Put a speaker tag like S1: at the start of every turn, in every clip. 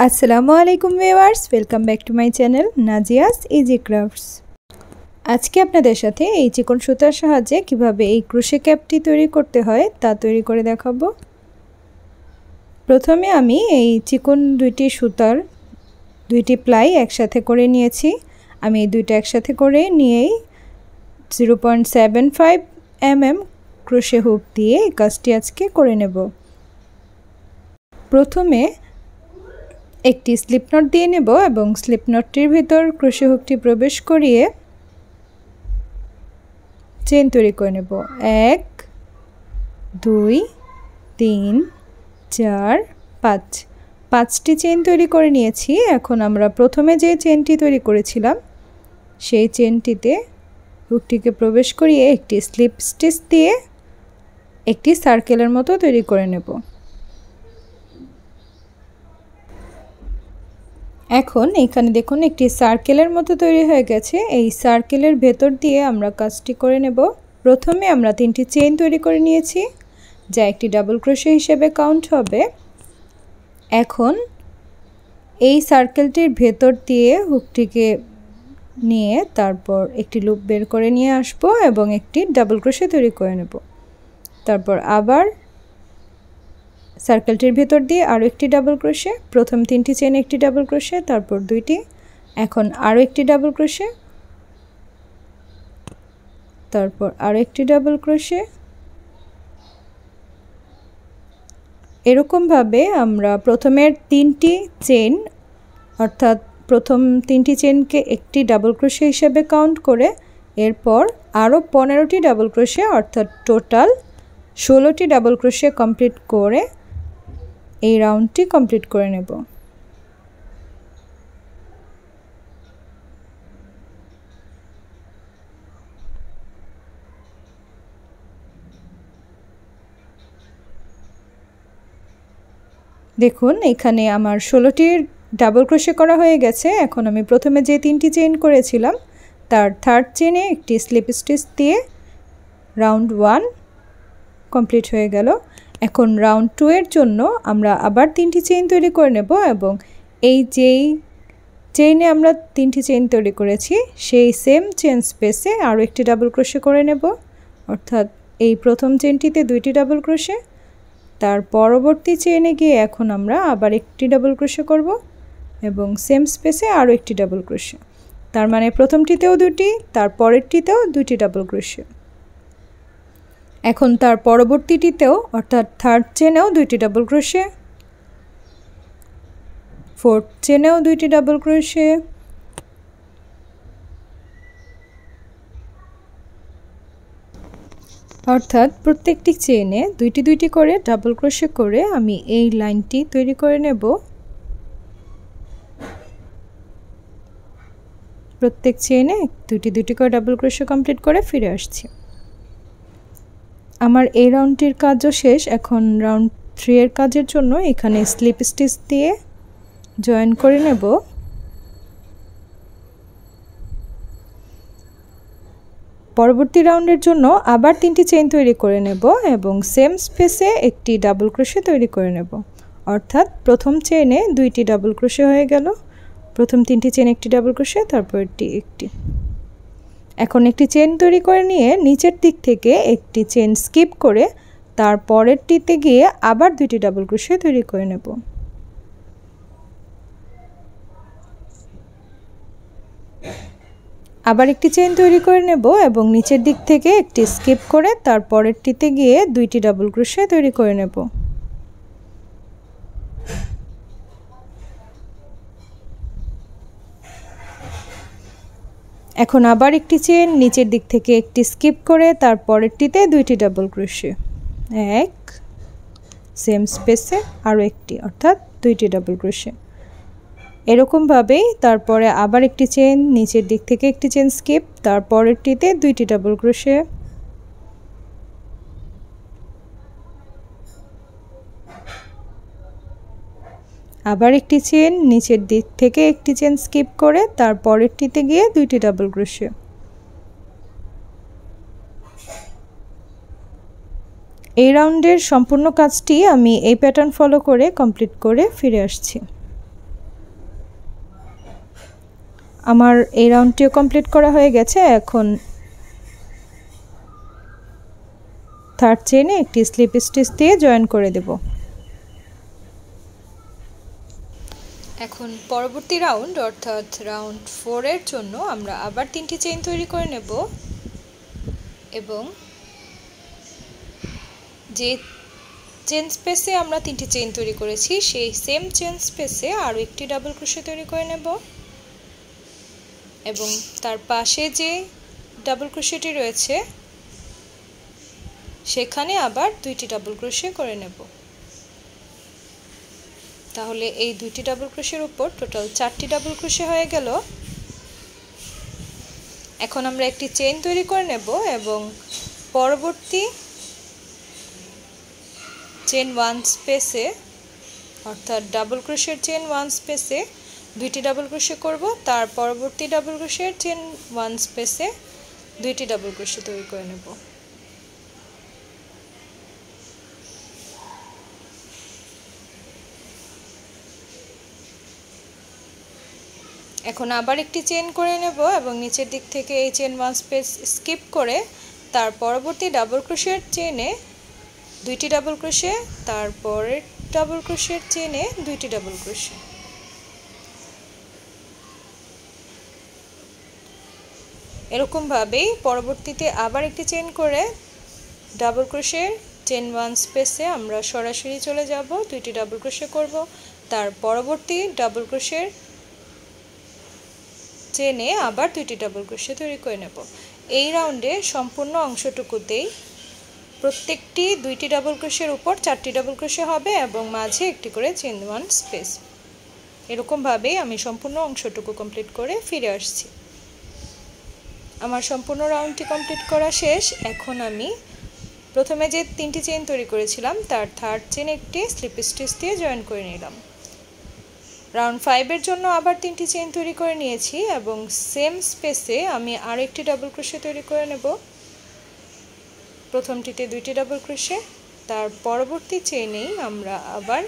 S1: আসসালামু আলাইকুম viewers, welcome back to my channel Nazia's easy crafts. আজকে আপনাদের সাথে এই চিকন সুতার সাহায্যে কিভাবে এই ক্রোশে ক্যাপটি তৈরি করতে হয় তা তৈরি করে দেখাবো। প্রথমে আমি এই চিকন দুইটি সুতার দুইটি প্লাই একসাথে করে নিয়েছি। আমি এই দুইটা একসাথে করে নিয়েই 0.75 mm ক্রোশে হুক দিয়ে এই কাজটি আজকে করে নেব। প্রথমে একটি স্লিপ নট দিয়ে নেব এবং স্লিপ নটটির ভিতর ক্রোশে হুকটি প্রবেশ করিয়ে চেন তৈরি করে নেব। 1 2 3 4 5 5টি চেন তৈরি করে নিয়েছি। এখন আমরা প্রথমে যে চেনটি তৈরি করেছিলাম সেই চেনটিতে হুকটিকে প্রবেশ করিয়ে একটি স্লিপ স্টিচ দিয়ে একটি সার্কেলের মতো তৈরি করে নেব। এখন এখানে দেখুন একটি সার্কেলের মতো তৈরি হয়ে গেছে। এই সার্কেলের ভেতর দিয়ে আমরা কাজটি করে নেব। প্রথমে আমরা 3টি চেইন তৈরি করে নিয়েছি, যা একটি ডাবল ক্রোশে হিসেবে কাউন্ট হবে। এখন এই সার্কেলটির ভেতর দিয়ে হুকটিকে নিয়ে তারপর একটি লুপ বের করে নিয়ে আসব এবং একটি ডাবল ক্রোশে তৈরি করে নেব। তারপর আবার সার্কেলটির ভেতর দিয়ে আরও একটি ডাবল ক্রোশে, প্রথম 3টি চেন একটি ডাবল ক্রোশে, তারপর 2টি, এখন আরও একটি ডাবল ক্রোশে, তারপর আরও একটি ডাবল ক্রোশে। এরকমভাবে আমরা প্রথমের 3টি চেন অর্থাৎ প্রথম 3টি চেনকে একটি ডাবল ক্রোশে হিসেবে কাউন্ট করে এরপর আরও 15টি ডাবল ক্রোশে অর্থাৎ টোটাল 16টি ডাবল ক্রোশে কমপ্লিট করে এই রাউন্ডটি কমপ্লিট করে নেব। দেখুন এখানে আমার 16টির ডাবল ক্রোশে করা হয়ে গেছে। এখন আমি প্রথমে যে 3টি চেইন করেছিলাম তার থার্ড চেইনে একটি স্লিপ স্টিচ দিয়ে রাউন্ড 1 কমপ্লিট হয়ে গেল। এখন রাউন্ড 2 এর জন্য আমরা আবার 3টি চেইন তৈরি করে নেব এবং এই যেই চেইনে আমরা 3টি চেইন তৈরি করেছি সেই সেম চেইন স্পেসে আরও একটি ডাবল ক্রোশে করে নেব। অর্থাৎ এই প্রথম চেইনটিতে 2টি ডাবল ক্রোশে, তার পরবর্তী চেইনে গিয়ে এখন আমরা আবার একটি ডাবল ক্রোশে করব এবং সেম স্পেসে আরও একটি ডাবল ক্রোশে। তার মানে প্রথমটিতেও 2টি, তার পরেরটিতেও 2টি ডাবল ক্রোশে। এখন তার পরবর্তীটিতেও অর্থাৎ থার্ড চেনেও 2টি ডাবল ক্রোশে, ফোর্থ চেনেও 2টি ডাবল ক্রোশে, অর্থাৎ প্রত্যেকটি চেইনে 2টি করে ডাবল ক্রোশে করে আমি এই লাইনটি তৈরি করে নেব। প্রত্যেক চেইনে 2টি করে ডাবল ক্রোশে কমপ্লিট করে ফিরে আসছি। আমার এই রাউন্ডটির কাজও শেষ। এখন রাউন্ড 3 এর কাজের জন্য এখানে স্লিপ স্টিচ দিয়ে জয়েন করে নেব। পরবর্তী রাউন্ডের জন্য আবার 3টি চেইন তৈরি করে নেব এবং সেম স্পেসে একটি ডাবল ক্রোশে তৈরি করে নেব। অর্থাৎ প্রথম চেইনে 2টি ডাবল ক্রোশে হয়ে গেল, প্রথম 3টি চেইন একটি ডাবল ক্রোশে, তারপর একটি। এখন একটি চেইন তৈরি করে নিয়ে নিচের দিক থেকে একটি চেইন স্কিপ করে তার পরেরটিতে গিয়ে আবার 2টি ডাবল ক্রোশে তৈরি করে নেব। আবার একটি চেইন তৈরি করে নেব এবং নিচের দিক থেকে একটি স্কিপ করে তার পরেরটিতে গিয়ে 2টি ডাবল ক্রোশে তৈরি করে নেব। এখন আবার একটি চেইন নিচের দিক থেকে একটি স্কিপ করে তার পরেরটিতে 2টি ডাবল ক্রোশে, 1 সেম স্পেসে আরও একটি অর্থাৎ 2টি ডাবল ক্রোশে। এরকমভাবেই তারপরে আবার একটি চেইন নিচের দিক থেকে একটি চেইন স্কিপ, তার পরেরটিতে 2টি ডাবল ক্রোশে, আবার একটি চেইন নিচের দিক থেকে একটি চেইন স্কিপ করে তার পরেরটিতে গিয়ে 2টি ডাবল ক্রোশে। এই রাউন্ডের সম্পূর্ণ কাজটি আমি এই প্যাটার্ন ফলো করে কমপ্লিট করে ফিরে আসছি। আমার এই রাউন্ডটিও কমপ্লিট করা হয়ে গেছে। এখন থার্ড চেইনে একটি স্লিপ স্টিচ দিয়ে জয়েন করে দেব। এখন পরবর্তী রাউন্ড অর্থাৎ রাউন্ড 4 এর জন্য আমরা আবার 3টি চেইন তৈরি করে নেব এবং যে চেইন স্পেসে আমরা 3টি চেইন তৈরি করেছি সেই সেম চেইন স্পেসে আরও একটি ডাবল ক্রোশে তৈরি করে নেব এবং তার পাশে যে ডাবল ক্রোশেটি রয়েছে সেখানে আবার 2টি ডাবল ক্রোশে করে নেব। তাহলে এই 2টি ডাবল ক্রোশের উপর টোটাল 4টি ডাবল ক্রোশে হয়ে গেল। এখন আমরা একটি চেইন তৈরি করে নেব এবং পরবর্তী চেইন 1 স্পেসে অর্থাৎ ডাবল ক্রোশের চেইন 1 স্পেসে 2টি ডাবল ক্রোশে করব, তার পরবর্তী ডাবল ক্রোশের চেইন 1 স্পেসে 2টি ডাবল ক্রোশে তৈরি করে নেব। এখন আবার একটি চেইন করে নেব এবং নিচের দিক থেকে এই চেইন 1 স্পেস স্কিপ করে তার পরবর্তী ডাবল ক্রোশের চেইনে 2টি ডাবল ক্রোশে, তারপরের ডাবল ক্রোশের চেইনে 2টি ডাবল ক্রোশে। এরকম ভাবেই পরবর্তীতে আবার একটি চেইন করে ডাবল ক্রোশের চেইন 1 স্পেসে আমরা সরাসরি চলে যাব, 2টি ডাবল ক্রোশে করব, তার পরবর্তী ডাবল ক্রোশের চেইনে আবার 2টি ডাবল ক্রোশে তৈরি করে নেব। এই রাউন্ডে সম্পূর্ণ অংশটুকুতেই প্রত্যেকটি 2টি ডাবল ক্রোশের উপর 4টি ডাবল ক্রোশে হবে এবং মাঝে একটি করে চেইন 1 স্পেস। এরকম ভাবেই আমি সম্পূর্ণ অংশটুকু কমপ্লিট করে ফিরে আসছি। আমার সম্পূর্ণ রাউন্ডটি কমপ্লিট করা শেষ। এখন আমি প্রথমে যে 3টি চেইন তৈরি করেছিলাম তার থার্ড চেইন একটি স্লিপ স্টিচ দিয়ে জয়েন করে নিলাম। রাউন্ড 5 এর জন্য আবার 3টি চেইন তৈরি করে নিয়েছি এবং সেম স্পেসে আমি আরও একটি ডাবল ক্রোশে তৈরি করে নেব। প্রথমটিতে 2টি ডাবল ক্রোশে, তার পরবর্তী চেইনেই আমরা আবার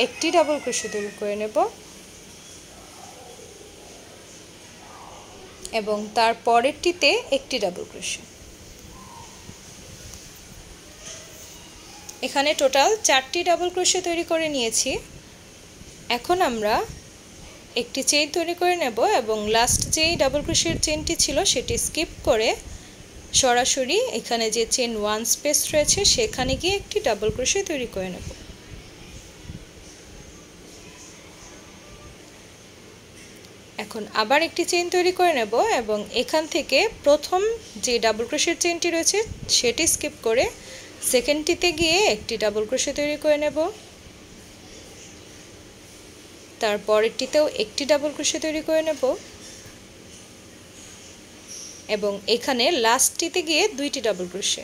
S1: একটি ডাবল ক্রোশে তৈরি করে নেব এবং তার পরেরটিতে একটি ডাবল ক্রোশে। এখানে টোটাল 4টি ডাবল ক্রোশে তৈরি করে নিয়েছি। এখন আমরা একটি চেইন তৈরি করে নেব এবং লাস্ট যেই ডাবল ক্রোশের চেইনটি ছিল সেটি স্কিপ করে সরাসরি এখানে যে চেইন 1 স্পেস রয়েছে সেখানে গিয়ে একটি ডাবল ক্রোশে তৈরি করে নেব। এখন আবার একটি চেইন তৈরি করে নেব এবং এখান থেকে প্রথম যে ডাবল ক্রোশের চেইনটি রয়েছে সেটি স্কিপ করে সেকেন্ডটিতে গিয়ে একটি ডাবল ক্রোশে তৈরি করে নেব, তারপরেরটিতেও একটি ডাবল ক্রোশে তৈরি করে নেব এবং এখানে লাস্টটিতে গিয়ে 2টি ডাবল ক্রোশে।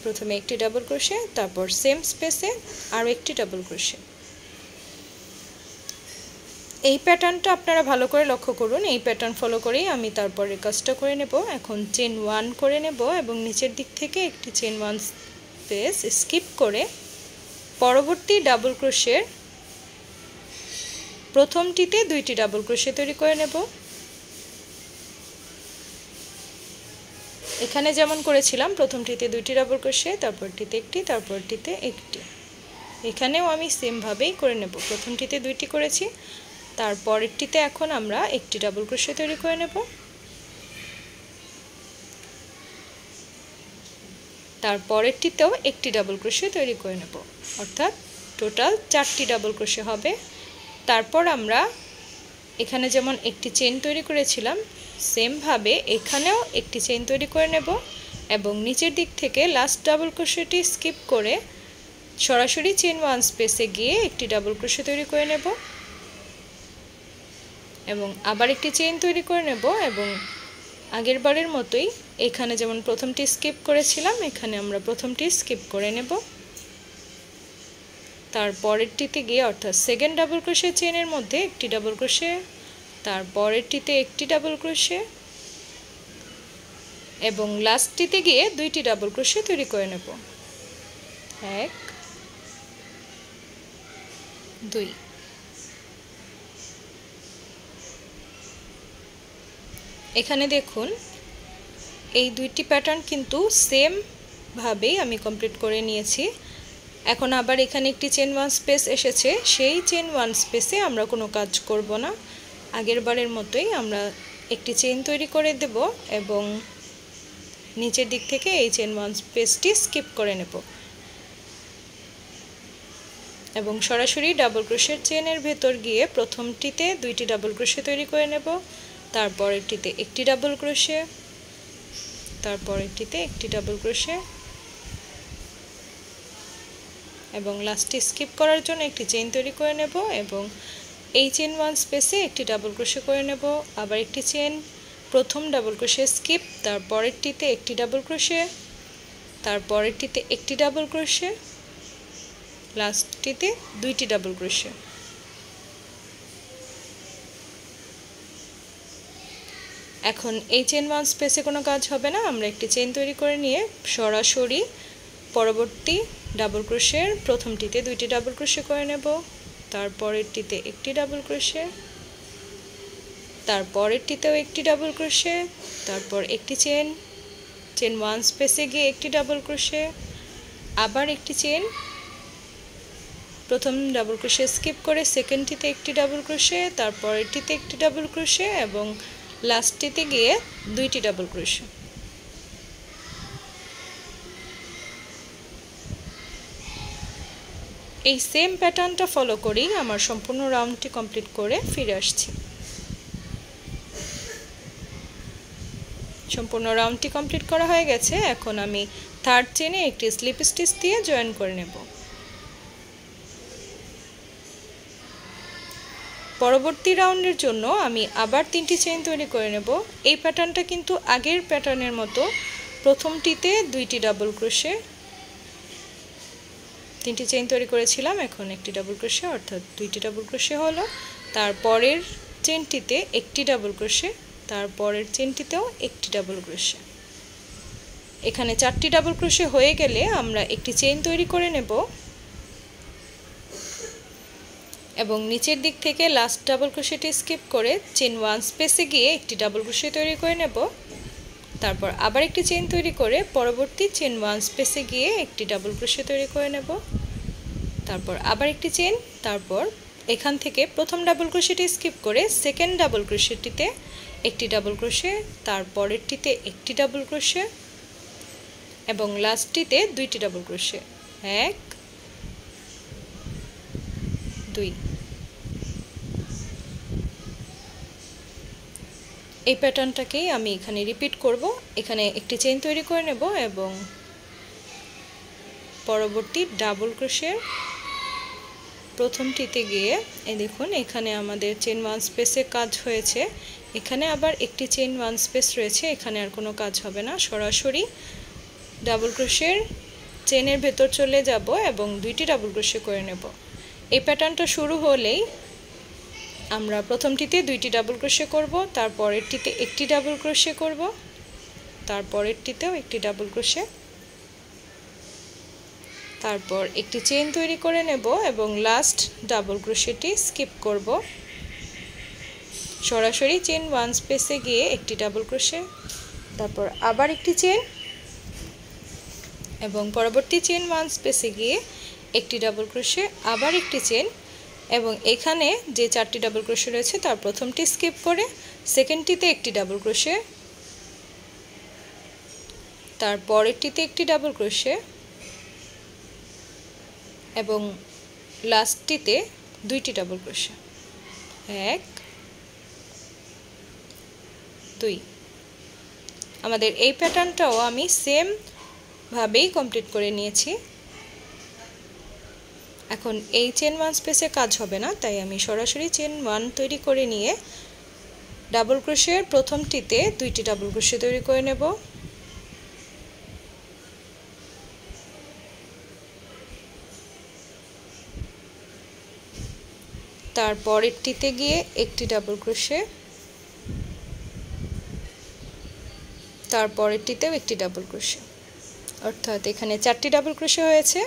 S1: প্রথমে একটি ডাবল ক্রোশে, তারপর সেম স্পেসে আরও একটি ডাবল ক্রোশে। এই প্যাটার্নটা আপনারা ভালো করে লক্ষ্য করুন। এই প্যাটার্ন ফলো করেই আমি তারপরে কাজটা করে নেব। এখন চেইন 1 করে নেব এবং নিচের দিক থেকে একটি চেইন 1 স্পেস স্কিপ করে পরবর্তী ডাবল ক্রোশের প্রথমটিতে 2টি ডাবল ক্রোশে তৈরি করে নেব। এখানে যেমন করেছিলাম প্রথমটিতে 2টি ডাবল ক্রোশে, তারপরটিতে একটি, তারপরটিতে একটি। এখানেও আমি সেম ভাবেই করে নেব। প্রথমটিতে 2টি করেছি, তারপরেরটিতে এখন আমরা একটি ডাবল ক্রোশে তৈরি করে নেব, তারপরেরটিতেও একটি ডাবল ক্রোশে তৈরি করে নেব, অর্থাৎ টোটাল 4টি ডাবল ক্রোশে হবে। তারপর আমরা এখানে যেমন একটি চেইন তৈরি করেছিলাম সেম ভাবে এখানেও একটি চেইন তৈরি করে নেব এবং নিচের দিক থেকে লাস্ট ডাবল ক্রোশেটি স্কিপ করে সরাসরি চেইন 1 স্পেসে গিয়ে একটি ডাবল ক্রোশে তৈরি করে নেব এবং আবার একটি চেইন তৈরি করে নেব এবং আগের বারের মতোই এখানে যেমন প্রথমটি স্কিপ করেছিলাম এখানে আমরা প্রথমটি স্কিপ করে নেব, তারপরেরটিতে গিয়ে অর্থাৎ সেকেন্ড ডাবল ক্রোশে চেইনের মধ্যে একটি ডাবল ক্রোশে, তারপরেরটিতে একটি ডাবল ক্রোশে এবং লাস্টটিতে গিয়ে 2টি ডাবল ক্রোশে তৈরি করে নেব। 1 2 এখানে দেখুন এই দুইটি প্যাটার্ন কিন্তু সেম ভাবেই আমি কমপ্লিট করে নিয়েছি। এখন আবার এখানে একটি চেন ওয়ান স্পেস এসেছে, সেই চেন ওয়ান স্পেসে আমরা কোনো কাজ করব না, আগের বারের মতোই আমরা একটি চেন তৈরি করে দেব এবং নিচের দিক থেকে এই চেন ওয়ান স্পেসটি স্কিপ করে নেব এবং সরাসরি ডাবল ক্রোশের চেনের ভেতর গিয়ে প্রথমটিতে দুইটি ডাবল ক্রোশে তৈরি করে নেব, তারপরেরটিতে একটি ডাবল ক্রোশে, তারপরেরটিতে একটি ডাবল ক্রোশে এবং লাস্টে স্কিপ করার জন্য একটি চেইন তৈরি করে নেব এবং এই চেন ওয়ান স্পেসে একটি ডাবল ক্রোশে করে নেব, আবার একটি চেন, প্রথম ডাবল ক্রোশে স্কিপ, তারপরেরটিতে একটি ডাবল ক্রোশে, তারপরেরটিতে একটি ডাবল ক্রোশে, লাস্টটিতে দুইটি ডাবল ক্রোশে। এখন এই চেন ওয়ান স্পেসে কোনো কাজ হবে না, আমরা একটি চেইন তৈরি করে নিয়ে সরাসরি পরবর্তী ডাবল ক্রোশের প্রথমটিতে দুইটি ডাবল ক্রোশে করে নেব, তারপরেরটিতে একটি ডাবল ক্রোশে, তারপরেরটিতেও একটি ডাবল ক্রোশে, তারপর একটি চেন, চেন ওয়ান স্পেসে গিয়ে একটি ডাবল ক্রোশে, আবার একটি চেন, প্রথম ডাবল ক্রোশে স্কিপ করে সেকেন্ডটিতে একটি ডাবল ক্রোশে, তারপরেরটিতে একটি ডাবল ক্রোশে এবং লাস্টটিতে গিয়ে দুইটি ডাবল ক্রোশে। এই সেম প্যাটার্নটা ফলো করেই আমার সম্পূর্ণ রাউন্ডটি কমপ্লিট করে ফিরে আসছি। সম্পূর্ণ রাউন্ডটি কমপ্লিট করা হয়ে গেছে। এখন আমি থার্ড চেনে একটি স্লিপ স্টিচ দিয়ে জয়েন করে নেব। পরবর্তী রাউন্ডের জন্য আমি আবার তিনটি চেইন তৈরি করে নেব। এই প্যাটার্নটা কিন্তু আগের প্যাটার্নের মতো, প্রথমটিতে দুইটি ডাবল ক্রোশে, তিনটি চেইন তৈরি করেছিলাম, এখন একটি ডাবল ক্রোশে অর্থাৎ দুইটি ডাবল ক্রোশে হলো, তারপরের চেইনটিতে একটি ডাবল ক্রোশে, তারপরের চেইনটিতেও একটি ডাবল ক্রোশে। এখানে চারটি ডাবল ক্রোশে হয়ে গেলে আমরা একটি চেইন তৈরি করে নেব এবং নিচের দিক থেকে লাস্ট ডাবল ক্রোশেটি স্কিপ করে চেইন ওয়ান স্পেসে গিয়ে একটি ডাবল ক্রোশে তৈরি করে নেব, তারপর আবার একটি চেইন তৈরি করে পরবর্তী চেইন ওয়ান স্পেসে গিয়ে একটি ডাবল ক্রোশে তৈরি করে নেব, তারপর আবার একটি চেইন, তারপর এখান থেকে প্রথম ডাবল ক্রোশেটি স্কিপ করে সেকেন্ড ডাবল ক্রোশেটিতে একটি ডাবল ক্রোশে, তারপরেরটিতে একটি ডাবল ক্রোশে এবং লাস্টটিতে দুইটি ডাবল ক্রোশে, এক দুই। এই প্যাটার্নটাকেই আমি এখানে রিপিট করব। এখানে একটি চেইন তৈরি করে নেব এবং পরবর্তী ডাবল ক্রোশের প্রথমটিতে গিয়ে এই দেখুন এখানে আমাদের চেইন ওয়ান স্পেসে কাজ হয়েছে, এখানে আবার একটি চেইন ওয়ান স্পেস রয়েছে, এখানে আর কোনো কাজ হবে না, সরাসরি ডাবল ক্রোশের চেইনের ভেতর চলে যাব এবং দুইটি ডাবল ক্রোশে করে নেব। এই প্যাটার্নটা শুরু হলেই আমরা প্রথমটিতে দুইটি ডাবল ক্রোশে করব, তারপরেরটিতে একটি ডাবল ক্রোশে করব, তারপরেরটিতেও একটি ডাবল ক্রোশে, তারপর একটি চেইন তৈরি করে নেব এবং লাস্ট ডাবল ক্রোশেটি স্কিপ করব, সরাসরি চেইন ওয়ান স্পেসে গিয়ে একটি ডাবল ক্রোশে, তারপর আবার একটি চেইন এবং পরবর্তী চেইন ওয়ান স্পেসে গিয়ে একটি ডাবল ক্রোশে, আবার একটি চেইন এবং এখানে যে চারটি ডাবল ক্রোশে রয়েছে তার প্রথমটি স্কিপ করে সেকেন্ডটিতে একটি ডাবল ক্রোশে, তারপরেরটিতে একটি ডাবল ক্রোশে এবং লাস্টটিতে দুইটি ডাবল ক্রোশে, এক দুই। আমাদের এই প্যাটার্নটাও আমি সেম ভাবেই কমপ্লিট করে নিয়েছি। এখন এই চেন ওয়ান স্পেসে কাজ হবে না, তাই আমি সরাসরি চেন ওয়ান তৈরি করে নিয়ে ডাবল ক্রোশের প্রথমটিতে দুইটি ডাবল ক্রোশে তৈরি করে নেব, তারপরেরটিতে গিয়ে একটি ডাবল ক্রোশে, তারপরেরটিতেও একটি ডাবল ক্রোশে, অর্থাৎ এখানে চারটি ডাবল ক্রোশে হয়েছে।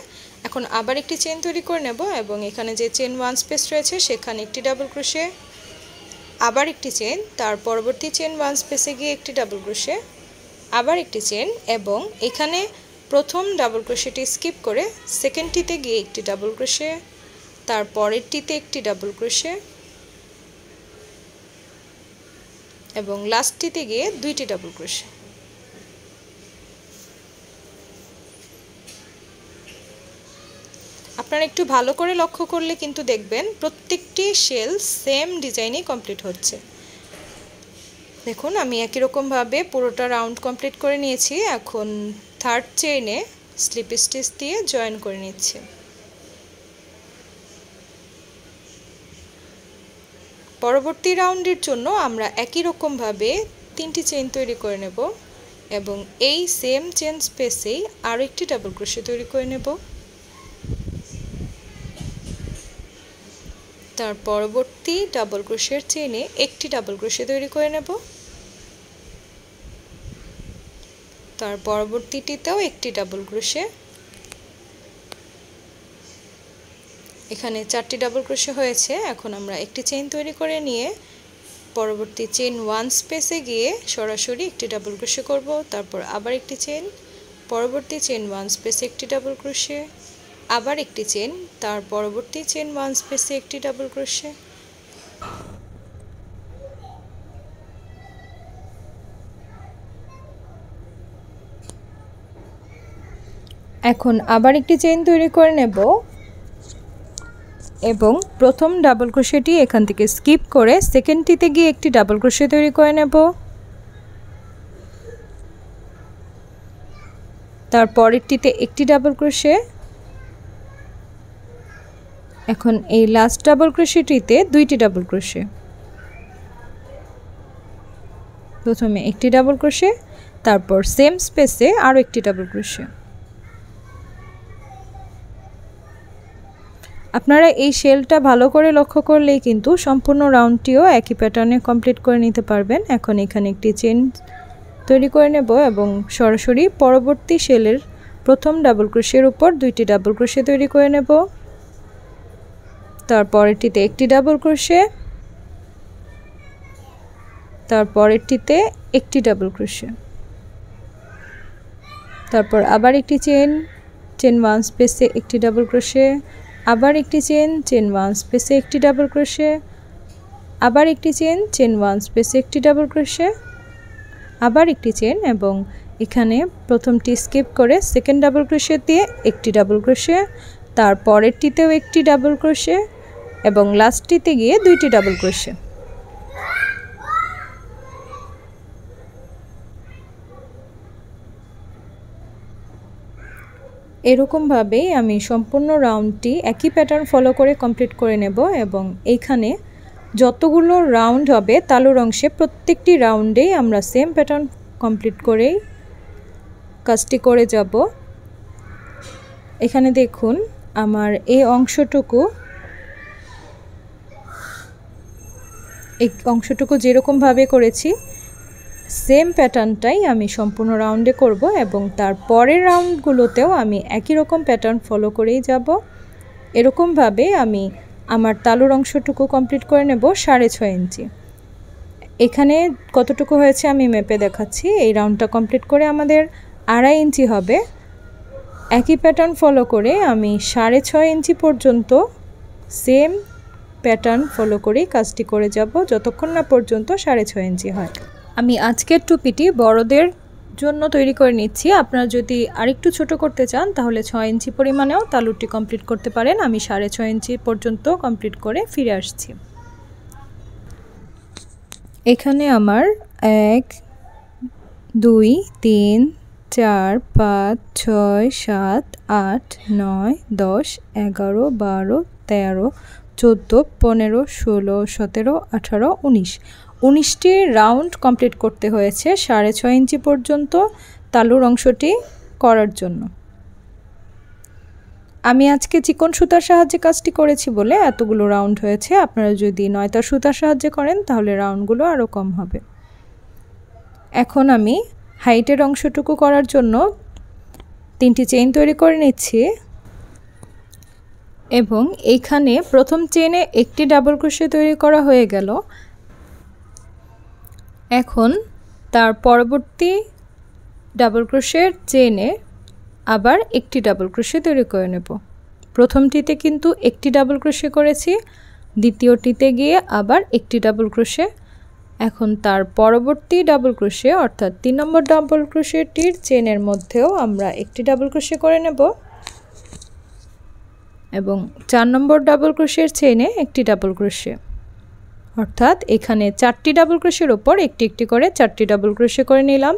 S1: এখন আবার একটি চেইন তৈরি করে নেব এবং এখানে যে চেইন ওয়ান স্পেস রয়েছে সেখানে একটি ডাবল ক্রোশে, আবার একটি চেন, তার পরবর্তী চেন 1 স্পেসে গিয়ে একটি ডাবল ক্রোশে, আবার একটি চেন এবং এখানে প্রথম ডাবল ক্রোশেটি স্কিপ করে সেকেন্ডটিতে গিয়ে একটি ডাবল ক্রোশে, তার পরেরটিতে একটি ডাবল ক্রোশে এবং লাস্টটিতে গিয়ে দুইটি ডাবল ক্রোশে। আপনারা একটু ভালো করে লক্ষ্য করলে কিন্তু দেখবেন প্রত্যেকটি শেল সেম ডিজাইনে কমপ্লিট হচ্ছে। দেখুন আমি একই রকমভাবে পুরোটা রাউন্ড কমপ্লিট করে নিয়েছি। এখন থার্ড চেইনে স্লিপ স্টিচ দিয়ে জয়েন করে নিচ্ছি। পরবর্তী রাউন্ডের জন্য আমরা একই রকমভাবে 3টি চেইন তৈরি করে নেব এবং এই সেম চেইন স্পেসেই আরও একটি ডাবল ক্রোশে তৈরি করে নেব। তার পরবর্তী ডাবল ক্রোশের চেইনে একটি ডাবল ক্রোশে তৈরি করে নেব, তার পরবর্তীটিতেও একটি ডাবল ক্রোশে। এখানে 4টি ডাবল ক্রোশে হয়েছে। এখন আমরা একটি চেইন তৈরি করে নিয়ে পরবর্তী চেইন 1 স্পেসে গিয়ে সরাসরি একটি ডাবল ক্রোশে করব, তারপর আবার একটি চেইন, পরবর্তী চেইন 1 স্পেসে একটি ডাবল ক্রোশে, আবার একটি চেইন, তার পরবর্তী চেইন 1 স্পেসে একটি ডাবল ক্রোশে। এখন আবার একটি চেইন তৈরি করে নেব এবং প্রথম ডাবল ক্রোশেটি এখান থেকে স্কিপ করে সেকেন্ডটিতে গিয়ে একটি ডাবল ক্রোশে তৈরি করে নেব, তার পরেরটিতে একটি ডাবল ক্রোশে। এখন এই লাস্ট ডাবল ক্রোশেটিতে দুইটি ডাবল ক্রোশে, প্রথমে একটি ডাবল ক্রোশে, তারপর সেম স্পেসে আরও একটি ডাবল ক্রোশে। আপনারা এই শেলটা ভালো করে লক্ষ্য করলেই কিন্তু সম্পূর্ণ রাউন্ডটিও একই প্যাটার্নে কমপ্লিট করে নিতে পারবেন। এখন এখানে একটি চেইন তৈরি করে নেব এবং সরাসরি পরবর্তী শেলের প্রথম ডাবল ক্রোশের উপর দুইটি ডাবল ক্রোশে তৈরি করে নেব, তারপরেরটিতে একটি ডাবল ক্রোশে, তারপরেরটিতে একটি ডাবল ক্রোশে, তারপর আবার একটি চেইন, চেইন 1 স্পেসে একটি ডাবল ক্রোশে, আবার একটি চেইন, চেইন 1 স্পেসে একটি ডাবল ক্রোশে, আবার একটি চেইন, চেইন 1 স্পেসে একটি ডাবল ক্রোশে, আবার একটি চেইন এবং এখানে প্রথমটি স্কিপ করে সেকেন্ড ডাবল ক্রোশে দিয়ে একটি ডাবল ক্রোশে, তার পরেরটিতেও একটি ডাবল ক্রোশে এবং লাস্টটিতে গিয়ে দুইটি ডাবল ক্রোশে। এরকমভাবেই আমি সম্পূর্ণ রাউন্ডটি একই প্যাটার্ন ফলো করে কমপ্লিট করে নেব এবং এইখানে যতগুলো রাউন্ড হবে তালুর অংশে প্রত্যেকটি রাউন্ডেই আমরা সেম প্যাটার্ন কমপ্লিট করেই কাজটি করে যাব। এখানে দেখুন আমার এই অংশটুকু যেরকমভাবে করেছি সেম প্যাটার্নটাই আমি সম্পূর্ণ রাউন্ডে করব এবং তার পরের রাউন্ডগুলোতেও আমি একই রকম প্যাটার্ন ফলো করেই যাব। এরকমভাবে আমি আমার তালুর অংশটুকু কমপ্লিট করে নেব 6.5 ইঞ্চি। এখানে কতটুকু হয়েছে আমি মেপে দেখাচ্ছি। এই রাউন্ডটা কমপ্লিট করে আমাদের 2.5 ইঞ্চি হবে। একই প্যাটার্ন ফলো করে আমি 6.5 ইঞ্চি পর্যন্ত সেম প্যাটার্ন ফলো করেই কাজটি করে যাব যতক্ষণ না পর্যন্ত 6.5 ইঞ্চি হয়। আমি আজকের টুপিটি বড়দের জন্য তৈরি করে নিচ্ছি। আপনারা যদি আরেকটু ছোট করতে চান তাহলে 6 ইঞ্চি পরিমাণেও তালুটি কমপ্লিট করতে পারেন। আমি 6.5 ইঞ্চি পর্যন্ত কমপ্লিট করে ফিরে আসছি। এখানে আমার 1 2 3 4 5 6 7 8 9 10 11 12 13 14 15 16 17 18 19টি রাউন্ড কমপ্লিট করতে হয়েছে 6.5 ইঞ্চি পর্যন্ত তালুর অংশটি করার জন্য। আমি আজকে চিকন সুতার সাহায্যে কাজটি করেছি বলে এতগুলো রাউন্ড হয়েছে। আপনারা যদি 9 সুতার সাহায্যে করেন তাহলে রাউন্ডগুলো আরও কম হবে। এখন আমি হাইটের অংশটুকু করার জন্য 3টি চেইন তৈরি করে নিচ্ছি এবং এইখানে প্রথম চেইনে একটি ডাবল ক্রোশে তৈরি করা হয়ে গেল। এখন তার পরবর্তী ডাবল ক্রোশের চেইনে আবার একটি ডাবল ক্রোশে তৈরি করে নেব। প্রথমটিতে কিন্তু একটি ডাবল ক্রোশে করেছি, দ্বিতীয়টিতে গিয়ে আবার একটি ডাবল ক্রোশে। এখন তার পরবর্তী ডাবল ক্রোশে অর্থাৎ 3 নম্বর ডাবল ক্রোশেটির চেইনের মধ্যেও আমরা একটি ডাবল ক্রোশে করে নেব এবং 4 নম্বর ডাবল ক্রোশের চেইনে একটি ডাবল ক্রোশে, অর্থাৎ এখানে 4টি ডাবল ক্রোশের উপর একটি একটি করে 4টি ডাবল ক্রোশে করে নিলাম।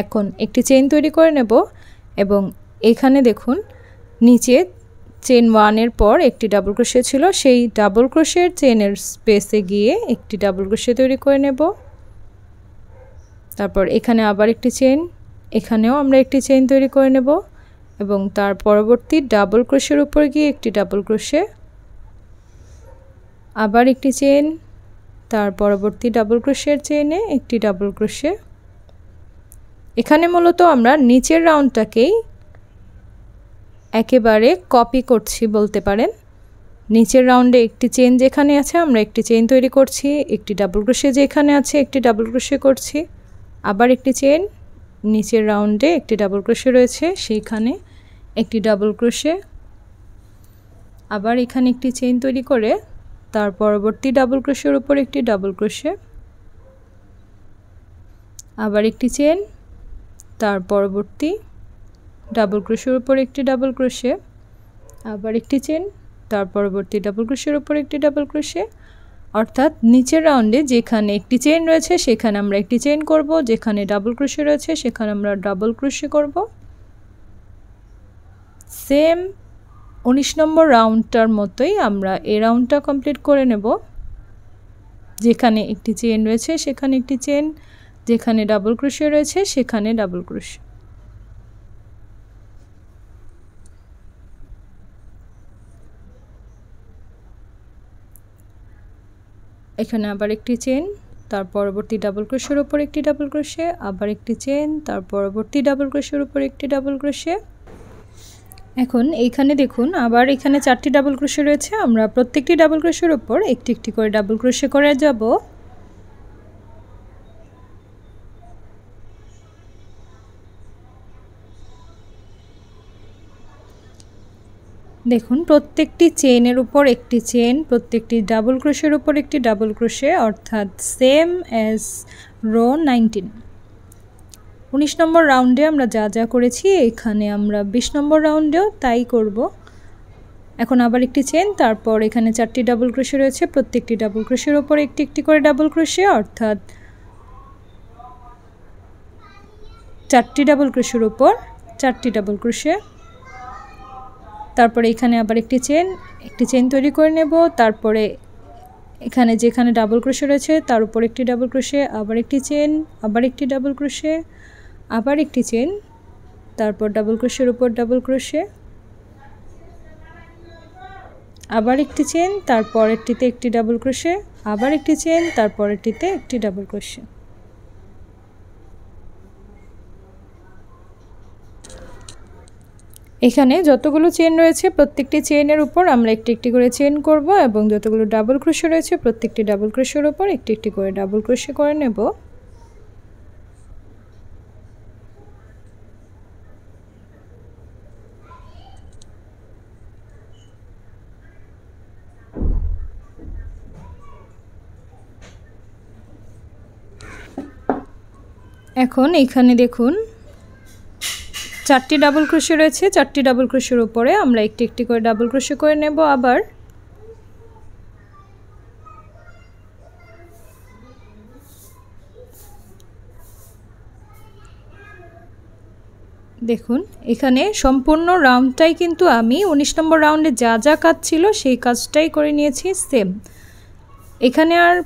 S1: এখন একটি চেইন তৈরি করে নেব এবং এখানে দেখুন নিচে চেইন 1 এর পর একটি ডাবল ক্রোশে ছিল, সেই ডাবল ক্রোশের চেইনের স্পেসে গিয়ে একটি ডাবল ক্রোশে তৈরি করে নেব। তারপর এখানে আবার একটি চেইন, এখানেও আমরা একটি চেইন তৈরি করে নেব এবং তার পরবর্তী ডাবল ক্রোশের উপর গিয়ে একটি ডাবল ক্রোশে, আবার একটি চেইন, তার পরবর্তী ডাবল ক্রোশের চেইনে একটি ডাবল ক্রোশে। এখানে মূলত আমরা নিচের রাউন্ডটাকেই একেবারে কপি করছি বলতে পারেন। নিচের রাউন্ডে একটি চেইন যেখানে আছে আমরা একটি চেইন তৈরি করছি, একটি ডাবল ক্রোশে যেখানে আছে একটি ডাবল ক্রোশে করছি, আবার একটি চেইন, নিচের রাউন্ডে একটি ডাবল ক্রোশে রয়েছে সেইখানে একটি ডাবল ক্রোশে, আবার এখানে একটি চেইন তৈরি করে তার পরবর্তী ডাবল ক্রোশের উপর একটি ডাবল ক্রোশে, আবার একটি চেইন, তার পরবর্তী ডাবল ক্রোশের উপর একটি ডাবল ক্রোশে, আবার একটি চেইন, তার পরবর্তী ডাবল ক্রোশের উপর একটি ডাবল ক্রোশে। অর্থাৎ নিচের রাউন্ডে যেখানে একটি চেইন রয়েছে সেখানে আমরা একটি চেইন করব, যেখানে ডাবল ক্রোশে রয়েছে সেখানে আমরা ডাবল ক্রোশে করব। সেম 19 নম্বর রাউন্ডটার মতোই আমরা এই রাউন্ডটা কমপ্লিট করে নেব। যেখানে একটি চেইন রয়েছে সেখানে একটি চেইন, যেখানে ডাবল ক্রোশে রয়েছে সেখানে ডাবল ক্রোশে। এখানে আবার একটি চেইন, তার পরবর্তী ডাবল ক্রোশের উপর একটি ডাবল ক্রোশে, আবার একটি চেইন, তার পরবর্তী ডাবল ক্রোশের উপর একটি ডাবল ক্রোশে। এখন এইখানে দেখুন আবার এখানে 4টি ডাবল ক্রোশে রয়েছে, আমরা প্রত্যেকটি ডাবল ক্রোশের উপর একটি একটি করে ডাবল ক্রোশে করে যাব। দেখুন প্রত্যেকটি চেইনের উপর একটি চেইন, প্রত্যেকটি ডাবল ক্রোশের উপর একটি ডাবল ক্রোশে, অর্থাৎ সেম অ্যাজ রো 19। 19 নম্বর রাউন্ডে আমরা যা যা করেছি এখানে আমরা 20 নম্বর রাউন্ডেও তাই করব। এখন আবার একটি চেইন, তারপর এখানে 4টি ডাবল ক্রোশে রয়েছে, প্রত্যেকটি ডাবল ক্রোশের উপর একটি একটি করে ডাবল ক্রোশে, অর্থাৎ 4টি ডাবল ক্রোশের উপর 4টি ডাবল ক্রোশে। তারপরে এখানে আবার একটি চেইন তৈরি করে নেব, তারপরে এখানে যেখানে ডাবল ক্রোশে রয়েছে তার উপর একটি ডাবল ক্রোশে, আবার একটি চেইন, আবার একটি ডাবল ক্রোশে, আবার একটি চেইন, তারপর ডাবল ক্রোশের উপর ডাবল ক্রোশে, আবার একটি চেইন, তারপরেরটিতে একটি ডাবল ক্রোশে, আবার একটি চেইন, তারপরেরটিতে একটি ডাবল ক্রোশে। এখানে যতগুলো চেইন রয়েছে প্রত্যেকটি চেইনের উপর আমরা একটি একটি করে চেইন করব এবং যতগুলো ডাবল ক্রোশে রয়েছে প্রত্যেকটি ডাবল ক্রোশের উপর একটি একটি করে ডাবল ক্রোশে করে নেব। এখন এখানে দেখুন 4টি ডাবল ক্রোশে রয়েছে, 4টি ডাবল ক্রোশের উপরে আমরা একটি একটি করে ডাবল ক্রোশে করে নেব। আবার দেখুন এখানে সম্পূর্ণ রাউন্ডটাই কিন্তু আমি 19 নম্বর রাউন্ডে যা যা কাজ ছিল সেই কাজটাই করে নিয়েছি সেম। এখানে আর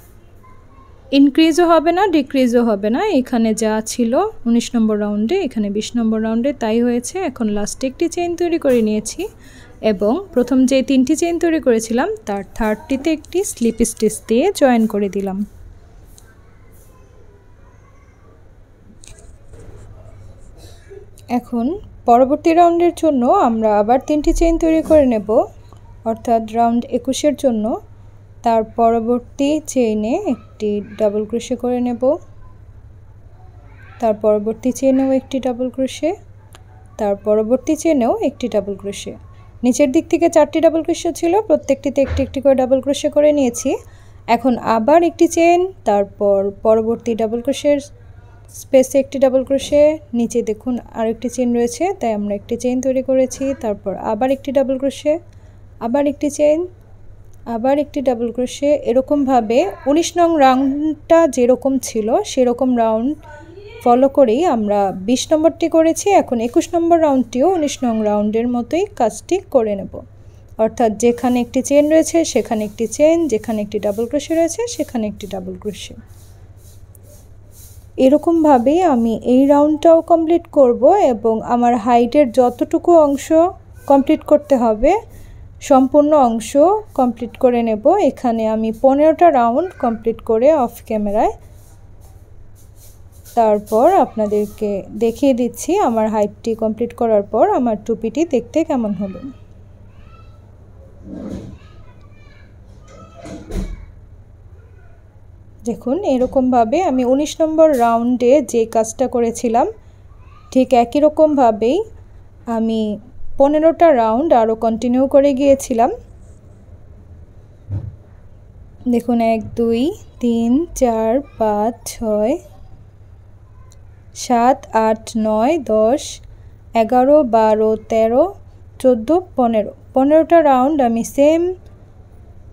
S1: ইনক্রিজও হবে না ডিক্রিজও হবে না, এখানে যা ছিল 19 নম্বর রাউন্ডে এখানে 20 নম্বর রাউন্ডে তাই হয়েছে। এখন লাস্টে একটি চেইন তৈরি করে নিয়েছি এবং প্রথম যে 3টি চেইন তৈরি করেছিলাম তার থার্ডটিতে একটি স্লিপ স্টিচ দিয়ে জয়েন করে দিলাম। এখন পরবর্তী রাউন্ডের জন্য আমরা আবার 3টি চেইন তৈরি করে নেব, অর্থাৎ রাউন্ড 21-এর জন্য। তার পরবর্তী চেইনে একটি ডাবল ক্রোশে করে নেব, তার পরবর্তী চেনেও একটি ডাবল ক্রোশে, তার পরবর্তী চেনেও একটি ডাবল ক্রোশে। নিচের দিক থেকে 4টি ডাবল ক্রোশে ছিল, প্রত্যেকটিতে একটি একটি করে ডাবল ক্রোশে করে নিয়েছি। এখন আবার একটি চেন, তারপর পরবর্তী ডাবল ক্রোশের স্পেসে একটি ডাবল ক্রোশে, নিচে দেখুন আরেকটি চেন রয়েছে, তাই আমরা একটি চেন তৈরি করেছি। তারপর আবার একটি ডাবল ক্রোশে, আবার একটি চেন, আবার একটি ডাবল ক্রোশে। এরকমভাবে 19 নং রাউন্ডটা যেরকম ছিল সেরকম রাউন্ড ফলো করেই আমরা 20 নম্বরটি করেছি। এখন 21 নম্বর রাউন্ডটিও 19 নং রাউন্ডের মতোই কাজটি করে নেব, অর্থাৎ যেখানে একটি চেন রয়েছে সেখানে একটি চেন, যেখানে একটি ডাবল ক্রোশে রয়েছে সেখানে একটি ডাবল ক্রোশে। এরকমভাবেই আমি এই রাউন্ডটাও কমপ্লিট করব এবং আমার হাইটের যতটুকু অংশ কমপ্লিট করতে হবে সম্পূর্ণ অংশ কমপ্লিট করে নেব। এখানে আমি 15টা রাউন্ড কমপ্লিট করে অফ ক্যামেরায় তারপর আপনাদেরকে দেখিয়ে দিচ্ছি আমার হাইটটি কমপ্লিট করার পর আমার টুপিটি দেখতে কেমন হলো। দেখুন এরকমভাবে আমি 19 নম্বর রাউন্ডে যে কাজটা করেছিলাম ঠিক একই রকমভাবেই আমি 15টা রাউন্ড আরও কন্টিনিউ করে গিয়েছিলাম। দেখুন 1 2 3 4 5 6 7 8 9 10 11 12 13 14 15 15টা রাউন্ড আমি সেম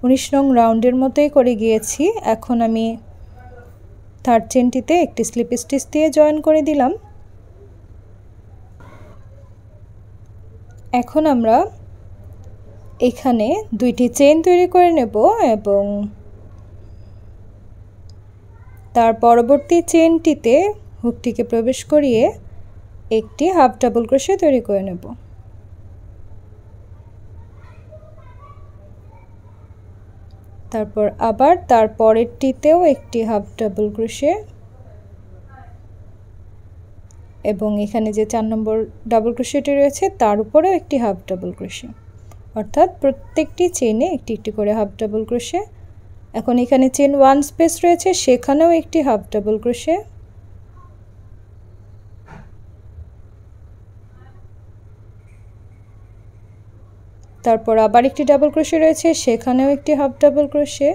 S1: 19 নং রাউন্ডের মতোই করে গিয়েছি। এখন আমি থার্ড চেনটিতে একটি স্লিপ স্টিচ দিয়ে জয়েন করে দিলাম। এখন আমরা এখানে দুইটি চেন তৈরি করে নেব এবং তার পরবর্তী চেনটিতে হুকটিকে প্রবেশ করিয়ে একটি হাফ ডাবল ক্রোশে তৈরি করে নেব। তারপর আবার তার পরেরটিতেও একটি হাফ ডাবল ক্রোশে এবং এখানে যে 4 নম্বর ডাবল ক্রোশেটি রয়েছে তার উপরেও একটি হাফ ডাবল ক্রোশে, অর্থাৎ প্রত্যেকটি চেনে একটি একটি করে হাফ ডাবল ক্রোশে। এখন এখানে চেন 1 স্পেস রয়েছে সেখানেও একটি হাফ ডাবল ক্রোশে, তারপর আবার একটি ডাবল ক্রোশে রয়েছে সেখানেও একটি হাফ ডাবল ক্রোশে,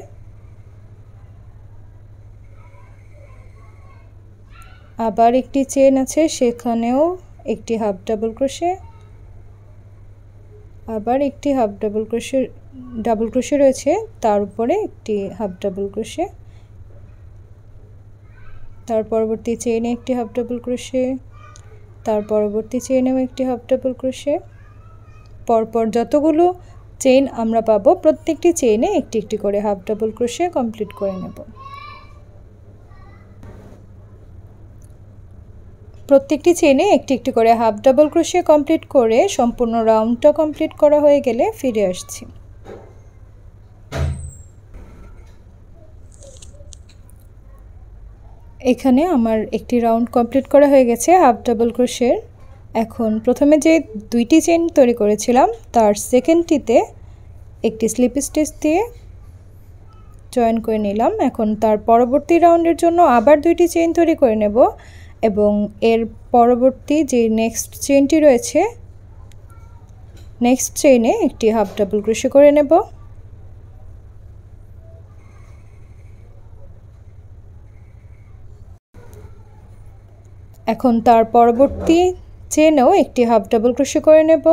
S1: আবার একটি চেন আছে সেখানেও একটি হাফ ডাবল ক্রোশে, আবার একটি হাফ ডাবল ক্রোশে রয়েছে তার উপরে একটি হাফ ডাবল ক্রোশে, তার পরবর্তী চেইনে একটি হাফ ডাবল ক্রোশে, তার পরবর্তী চেইনেও একটি হাফ ডাবল ক্রোশে। পরপর যতগুলো চেইন আমরা পাবো প্রত্যেকটি চেইনে একটি একটি করে হাফ ডাবল ক্রোশে কমপ্লিট করে নেব। প্রত্যেকটি চেইনে একটি একটি করে হাফ ডাবল ক্রোশে কমপ্লিট করে সম্পূর্ণ রাউন্ডটা কমপ্লিট করা হয়ে গেলে ফিরে আসছি। এখানে আমার একটি রাউন্ড কমপ্লিট করা হয়ে গেছে হাফ ডাবল ক্রোশের। এখন প্রথমে যে দুইটি চেইন তৈরি করেছিলাম তার সেকেন্ডটিতে একটি স্লিপ স্টিচ দিয়ে জয়েন করে নিলাম। এখন তার পরবর্তী রাউন্ডের জন্য আবার দুইটি চেইন তৈরি করে নেব এবং এর পরবর্তী যে নেক্সট চেইনটি রয়েছে নেক্সট চেইনে একটি হাফ ডাবল ক্রোশে করে নেব। এখন তার পরবর্তী চেনেও একটি হাফ ডাবল ক্রোশে করে নেব,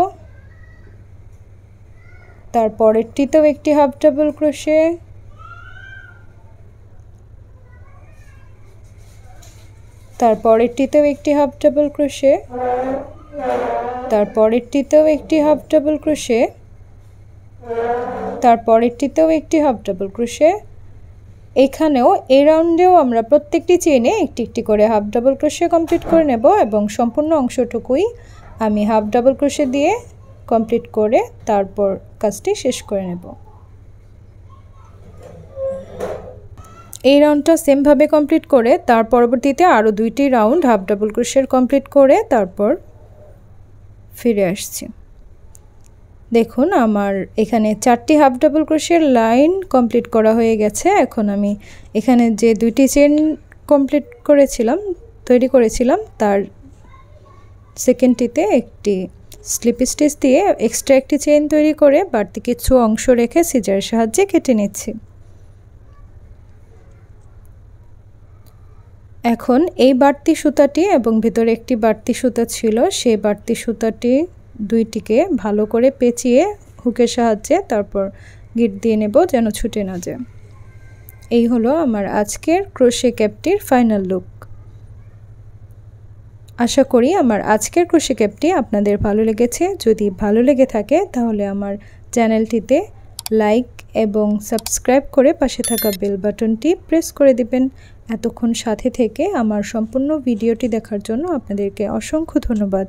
S1: তার পরেরটিতেও একটি হাফ ডাবল ক্রোশে, তার পরেরটিতেও একটি হাফ ডাবল ক্রোশে, তার পরেরটিতেও একটি হাফ ডাবল ক্রোশে, তার পরেরটিতেও একটি হাফ ডাবল ক্রোশে। এখানেও এই রাউন্ডেও আমরা প্রত্যেকটি চেইনে একটি একটি করে হাফ ডাবল ক্রোশে কমপ্লিট করে নেব এবং সম্পূর্ণ অংশটুকুই আমি হাফ ডাবল ক্রোশে দিয়ে কমপ্লিট করে তারপর কাজটি শেষ করে নেব। এই রাউন্ডটা সেমভাবে কমপ্লিট করে তার পরবর্তীতে আরও দুইটি রাউন্ড হাফ ডাবল ক্রোশের কমপ্লিট করে তারপর ফিরে আসছি। দেখুন আমার এখানে 4টি হাফ ডাবল ক্রোশের লাইন কমপ্লিট করা হয়ে গেছে। এখন আমি এখানে যে দুইটি চেন কমপ্লিট করেছিলাম তৈরি করেছিলাম তার সেকেন্ডটিতে একটি স্লিপ স্টিচ দিয়ে এক্সট্রা একটি চেইন তৈরি করে বাড়তি কিছু অংশ রেখে সিজারের সাহায্যে কেটে নিচ্ছি। এখন এই বাড়তি সুতাটি এবং ভেতরে একটি বাড়তি সুতা ছিল, সেই বাড়তি সুতাটি দুইটিকে ভালো করে পেঁচিয়ে হুকের সাহায্যে তারপর গিট দিয়ে নেব যেন ছুটে না যায়। এই হলো আমার আজকের ক্রোশে ক্যাপটির ফাইনাল লুক। আশা করি আমার আজকের ক্রোশে ক্যাপটি আপনাদের ভালো লেগেছে। যদি ভালো লেগে থাকে তাহলে আমার চ্যানেলটিতে লাইক এবং সাবস্ক্রাইব করে পাশে থাকা বেল বাটনটি প্রেস করে দিবেন। এতক্ষণ সাথে থেকে আমার সম্পূর্ণ ভিডিওটি দেখার জন্য আপনাদেরকে অসংখ্য ধন্যবাদ।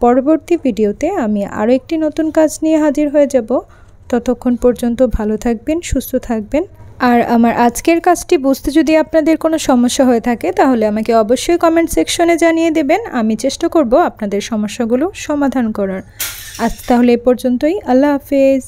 S1: পরবর্তী ভিডিওতে আমি আরও একটি নতুন কাজ নিয়ে হাজির হয়ে যাব। ততক্ষণ পর্যন্ত ভালো থাকবেন, সুস্থ থাকবেন। আর আমার আজকের কাজটি বুঝতে যদি আপনাদের কোনো সমস্যা হয়ে থাকে তাহলে আমাকে অবশ্যই কমেন্ট সেকশনে জানিয়ে দেবেন। আমি চেষ্টা করব আপনাদের সমস্যাগুলো সমাধান করার। আজ তাহলে এ পর্যন্তই। আল্লাহ হাফেজ।